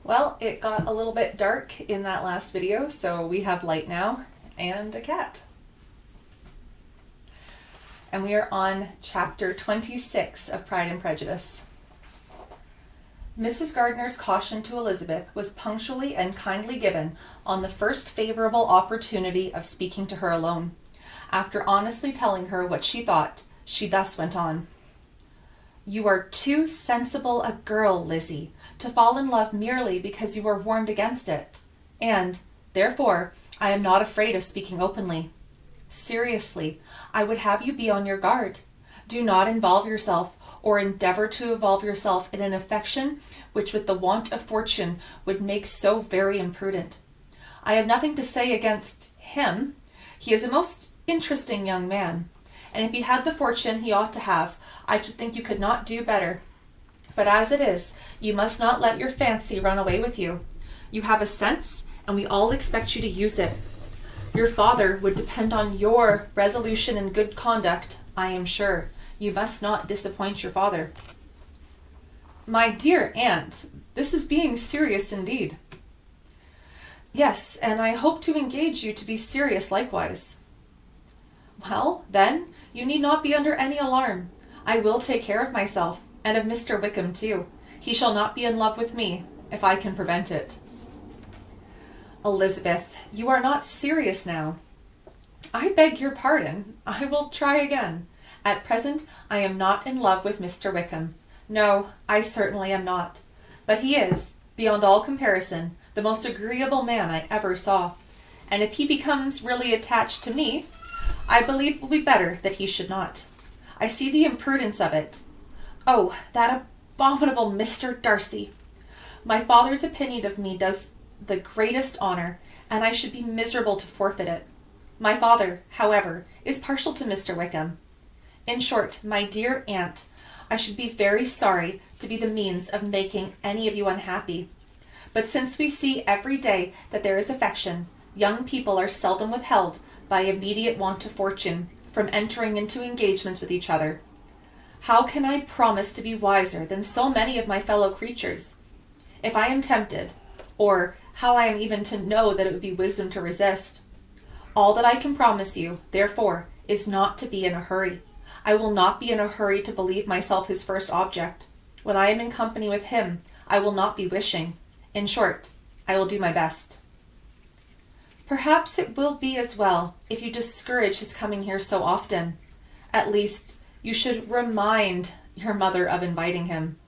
Well, it got a little bit dark in that last video, so we have light now and a cat. And we are on chapter 26 of Pride and Prejudice. Mrs. Gardner's caution to Elizabeth was punctually and kindly given on the first favorable opportunity of speaking to her alone. After honestly telling her what she thought, she thus went on. "You are too sensible a girl, Lizzie, to fall in love merely because you are warned against it, and, therefore, I am not afraid of speaking openly. Seriously, I would have you be on your guard. Do not involve yourself or endeavor to involve yourself in an affection which with the want of fortune would make so very imprudent. I have nothing to say against him. He is a most interesting young man, and if he had the fortune he ought to have, I should think you could not do better. But as it is, you must not let your fancy run away with you. You have a sense, and we all expect you to use it. Your father would depend on your resolution and good conduct, I am sure. You must not disappoint your father." "My dear aunt, this is being serious indeed." "Yes, and I hope to engage you to be serious likewise." "Well, then, you need not be under any alarm. I will take care of myself, and of Mr. Wickham too. He shall not be in love with me, if I can prevent it." "Elizabeth, you are not serious now." "I beg your pardon. I will try again. At present, I am not in love with Mr. Wickham. No, I certainly am not. But he is, beyond all comparison, the most agreeable man I ever saw. And if he becomes really attached to me, I believe it will be better that he should not. I see the imprudence of it. Oh, that abominable Mr. Darcy! My father's opinion of me does the greatest honor, and I should be miserable to forfeit it. My father, however, is partial to Mr. Wickham. In short, my dear aunt, I should be very sorry to be the means of making any of you unhappy. But since we see every day that there is affection, young people are seldom withheld by immediate want of fortune from entering into engagements with each other. How can I promise to be wiser than so many of my fellow creatures? If I am tempted, or how I am even to know that it would be wisdom to resist? All that I can promise you, therefore, is not to be in a hurry. I will not be in a hurry to believe myself his first object. When I am in company with him, I will not be wishing. In short, I will do my best." "Perhaps it will be as well if you discourage his coming here so often. At least, you should remind your mother of inviting him."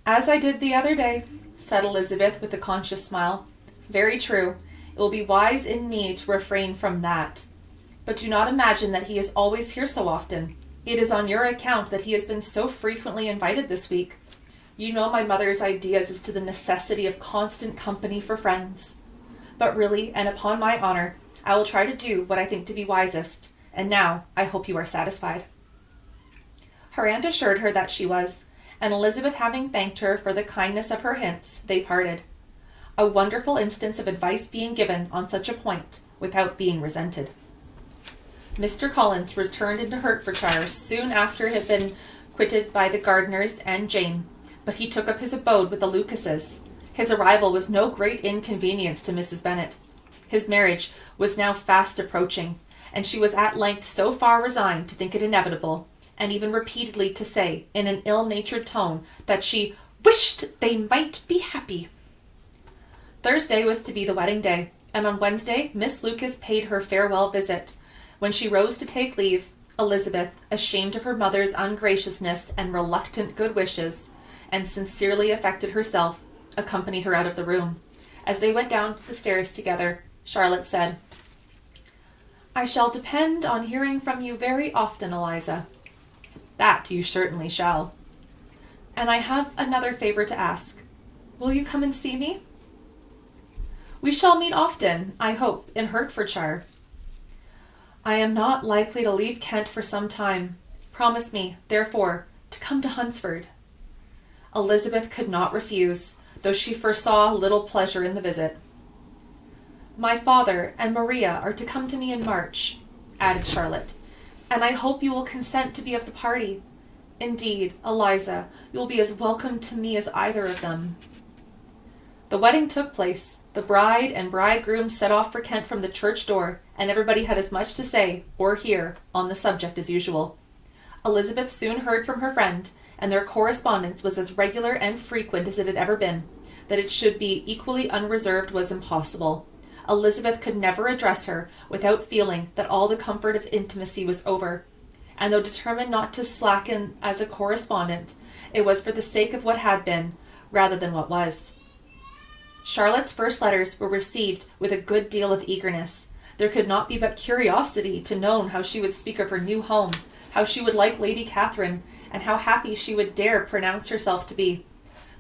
"As I did the other day," said Elizabeth with a conscious smile. "Very true. It will be wise in me to refrain from that. But do not imagine that he is always here so often. It is on your account that he has been so frequently invited this week. You know my mother's ideas as to the necessity of constant company for friends. But really, and upon my honor, I will try to do what I think to be wisest, and now I hope you are satisfied." Her aunt assured her that she was, and Elizabeth having thanked her for the kindness of her hints, they parted. A wonderful instance of advice being given on such a point without being resented. Mr. Collins returned into Hertfordshire soon after he had been quitted by the Gardners and Jane, but he took up his abode with the Lucases. His arrival was no great inconvenience to Mrs. Bennet. His marriage was now fast approaching, and she was at length so far resigned to think it inevitable, and even repeatedly to say, in an ill-natured tone, that she wished they might be happy. Thursday was to be the wedding day, and on Wednesday Miss Lucas paid her farewell visit. When she rose to take leave, Elizabeth, ashamed of her mother's ungraciousness and reluctant good wishes, and sincerely affected herself, accompanied her out of the room. As they went down the stairs together, Charlotte said, "I shall depend on hearing from you very often, Eliza." "That you certainly shall." "And I have another favor to ask. Will you come and see me?" "We shall meet often, I hope, in Hertfordshire." "I am not likely to leave Kent for some time. Promise me, therefore, to come to Hunsford." Elizabeth could not refuse, though she foresaw little pleasure in the visit. "My father and Maria are to come to me in March," added Charlotte, "and I hope you will consent to be of the party. Indeed, Eliza, you will be as welcome to me as either of them." The wedding took place. The bride and bridegroom set off for Kent from the church door, and everybody had as much to say, or hear, on the subject as usual. Elizabeth soon heard from her friend, and their correspondence was as regular and frequent as it had ever been. That it should be equally unreserved was impossible. Elizabeth could never address her without feeling that all the comfort of intimacy was over, and though determined not to slacken as a correspondent, it was for the sake of what had been, rather than what was. Charlotte's first letters were received with a good deal of eagerness. There could not be but curiosity to know how she would speak of her new home, how she would like Lady Catherine, and how happy she would dare pronounce herself to be.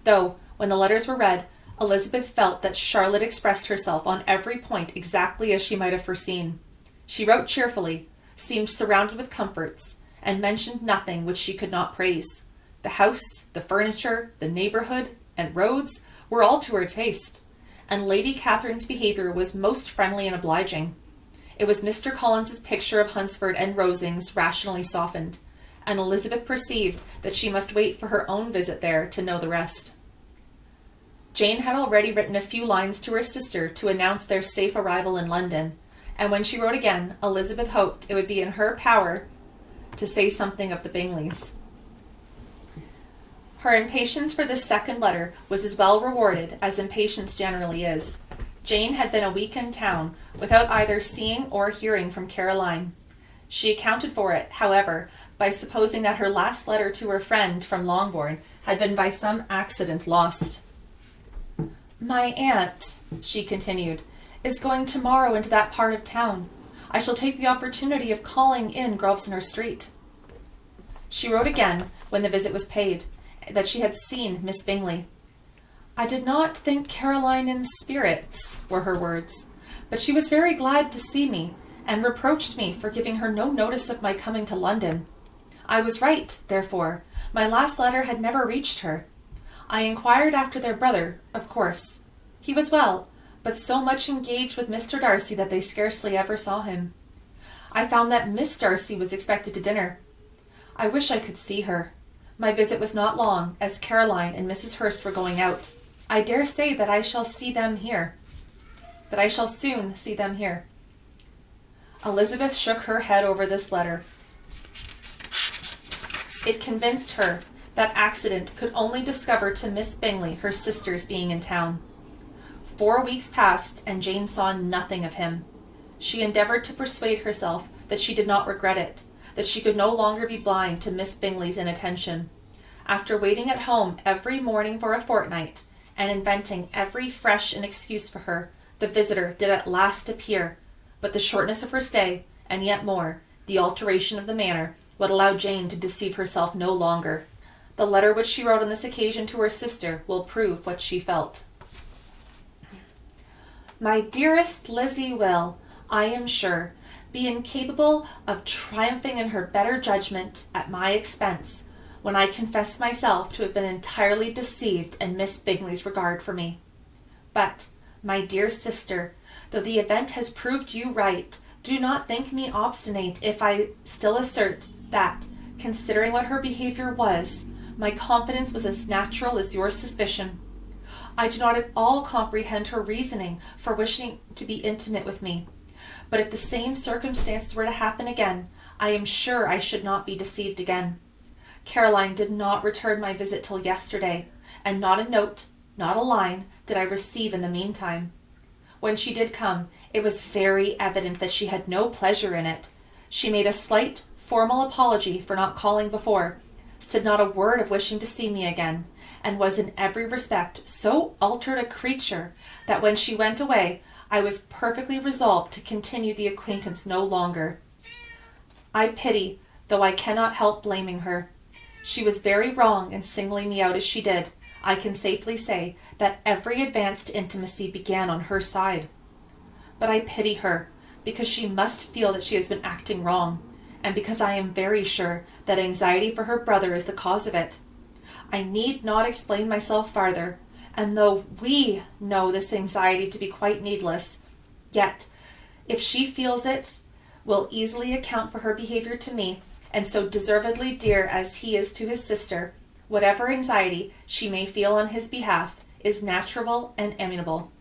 Though, when the letters were read, Elizabeth felt that Charlotte expressed herself on every point exactly as she might have foreseen. She wrote cheerfully, seemed surrounded with comforts, and mentioned nothing which she could not praise. The house, the furniture, the neighbourhood, and roads were all to her taste, and Lady Catherine's behaviour was most friendly and obliging. It was Mr. Collins's picture of Hunsford and Rosings rationally softened, and Elizabeth perceived that she must wait for her own visit there to know the rest. Jane had already written a few lines to her sister to announce their safe arrival in London, and when she wrote again, Elizabeth hoped it would be in her power to say something of the Bingleys. Her impatience for this second letter was as well rewarded as impatience generally is. Jane had been a week in town, without either seeing or hearing from Caroline. She accounted for it, however, by supposing that her last letter to her friend from Longbourn had been by some accident lost. "My aunt," she continued, "is going tomorrow into that part of town. I shall take the opportunity of calling in Grosvenor Street." She wrote again, when the visit was paid, that she had seen Miss Bingley. "I did not think Caroline in spirits," were her words, "but she was very glad to see me, and reproached me for giving her no notice of my coming to London. I was right, therefore. My last letter had never reached her. I inquired after their brother, of course. He was well, but so much engaged with Mr. Darcy that they scarcely ever saw him. I found that Miss Darcy was expected to dinner. I wish I could see her. My visit was not long, as Caroline and Mrs. Hurst were going out. I dare say that I shall soon see them here." Elizabeth shook her head over this letter. It convinced her that accident could only discover to Miss Bingley her sister's being in town. 4 weeks passed, and Jane saw nothing of him. She endeavoured to persuade herself that she did not regret it, that she could no longer be blind to Miss Bingley's inattention. After waiting at home every morning for a fortnight, and inventing every fresh an excuse for her, the visitor did at last appear, but the shortness of her stay, and yet more, the alteration of the manner, would allow Jane to deceive herself no longer. The letter which she wrote on this occasion to her sister will prove what she felt. "My dearest Lizzie will, I am sure, be incapable of triumphing in her better judgment at my expense, when I confess myself to have been entirely deceived in Miss Bingley's regard for me. But, my dear sister, though the event has proved you right, do not think me obstinate if I still assert that, considering what her behaviour was, my confidence was as natural as your suspicion. I do not at all comprehend her reasoning for wishing to be intimate with me, but if the same circumstances were to happen again, I am sure I should not be deceived again. Caroline did not return my visit till yesterday, and not a note, not a line, did I receive in the meantime. When she did come, it was very evident that she had no pleasure in it. She made a slight, formal apology for not calling before, said not a word of wishing to see me again, and was in every respect so altered a creature that when she went away, I was perfectly resolved to continue the acquaintance no longer. I pity, though I cannot help blaming her. She was very wrong in singling me out as she did. I can safely say that every advance to intimacy began on her side. But I pity her, because she must feel that she has been acting wrong, and because I am very sure that anxiety for her brother is the cause of it. I need not explain myself farther, and though we know this anxiety to be quite needless, yet, if she feels it, will easily account for her behaviour to me, and so deservedly dear as he is to his sister, whatever anxiety she may feel on his behalf, is natural and amiable.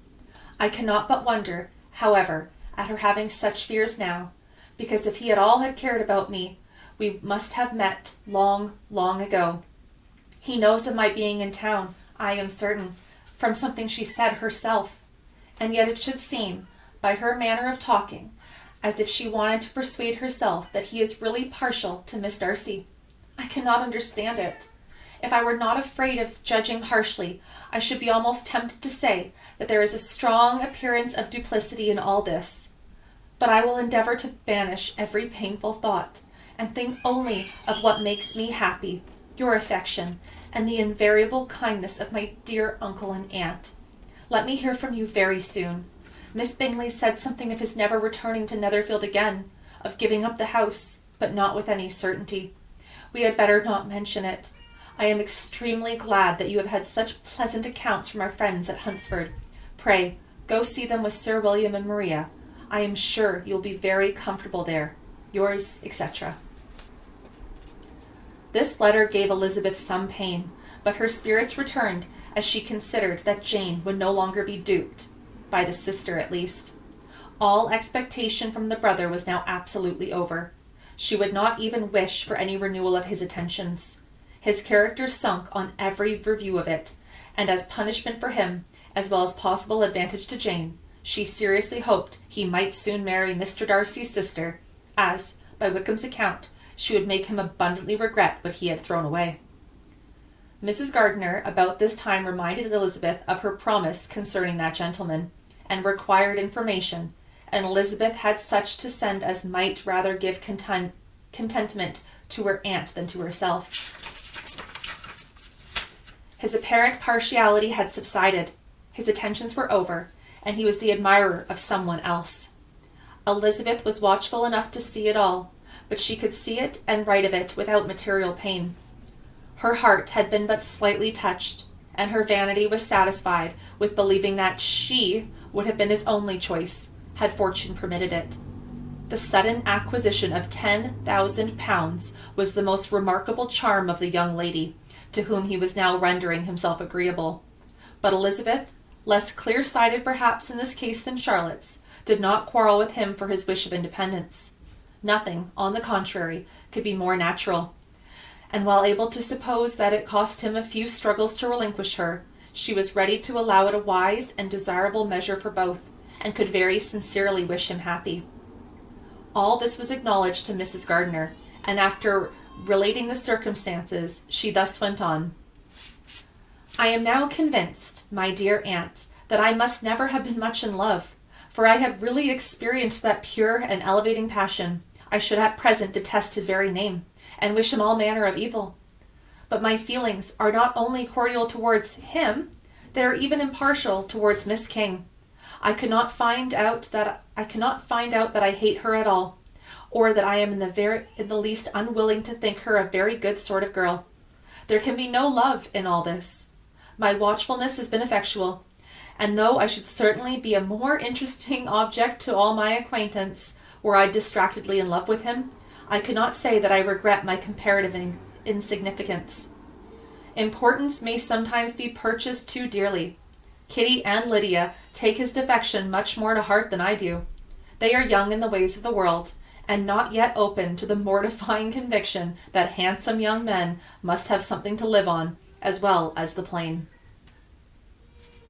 I cannot but wonder, however, at her having such fears now, because if he at all had cared about me, we must have met long, long ago. He knows of my being in town, I am certain, from something she said herself, and yet it should seem, by her manner of talking, as if she wanted to persuade herself that he is really partial to Miss Darcy. I cannot understand it. If I were not afraid of judging harshly, I should be almost tempted to say that there is a strong appearance of duplicity in all this. But I will endeavor to banish every painful thought, and think only of what makes me happy, your affection, and the invariable kindness of my dear uncle and aunt. Let me hear from you very soon. Miss Bingley said something of his never returning to Netherfield again, of giving up the house, but not with any certainty. We had better not mention it. I am extremely glad that you have had such pleasant accounts from our friends at Hunsford. Pray, go see them with Sir William and Maria. I am sure you will be very comfortable there. Yours, etc. This letter gave Elizabeth some pain, but her spirits returned as she considered that Jane would no longer be duped, by the sister at least. All expectation from the brother was now absolutely over. She would not even wish for any renewal of his attentions. His character sunk on every review of it, and as punishment for him, as well as possible advantage to Jane, she seriously hoped he might soon marry Mr. Darcy's sister, as, by Wickham's account, she would make him abundantly regret what he had thrown away. Mrs. Gardiner about this time reminded Elizabeth of her promise concerning that gentleman, and required information, and Elizabeth had such to send as might rather give contentment to her aunt than to herself. His apparent partiality had subsided, his attentions were over, and he was the admirer of someone else. Elizabeth was watchful enough to see it all, but she could see it and write of it without material pain. Her heart had been but slightly touched, and her vanity was satisfied with believing that she would have been his only choice, had fortune permitted it. The sudden acquisition of £10,000 was the most remarkable charm of the young lady, to whom he was now rendering himself agreeable. But Elizabeth, less clear-sighted perhaps in this case than Charlotte's, did not quarrel with him for his wish of independence. Nothing, on the contrary, could be more natural. And while able to suppose that it cost him a few struggles to relinquish her, she was ready to allow it a wise and desirable measure for both, and could very sincerely wish him happy. All this was acknowledged to Mrs. Gardiner, and after relating the circumstances, she thus went on. I am now convinced, my dear aunt, that I must never have been much in love, for I had really experienced that pure and elevating passion. I should at present detest his very name, and wish him all manner of evil. But my feelings are not only cordial towards him, they are even impartial towards Miss King. I cannot find out that I hate her at all, or that I am in the least unwilling to think her a very good sort of girl. There can be no love in all this. My watchfulness has been effectual, and though I should certainly be a more interesting object to all my acquaintance were I distractedly in love with him, I cannot say that I regret my comparative insignificance. Importance may sometimes be purchased too dearly. Kitty and Lydia take his defection much more to heart than I do. They are young in the ways of the world, and not yet open to the mortifying conviction that handsome young men must have something to live on, as well as the plain.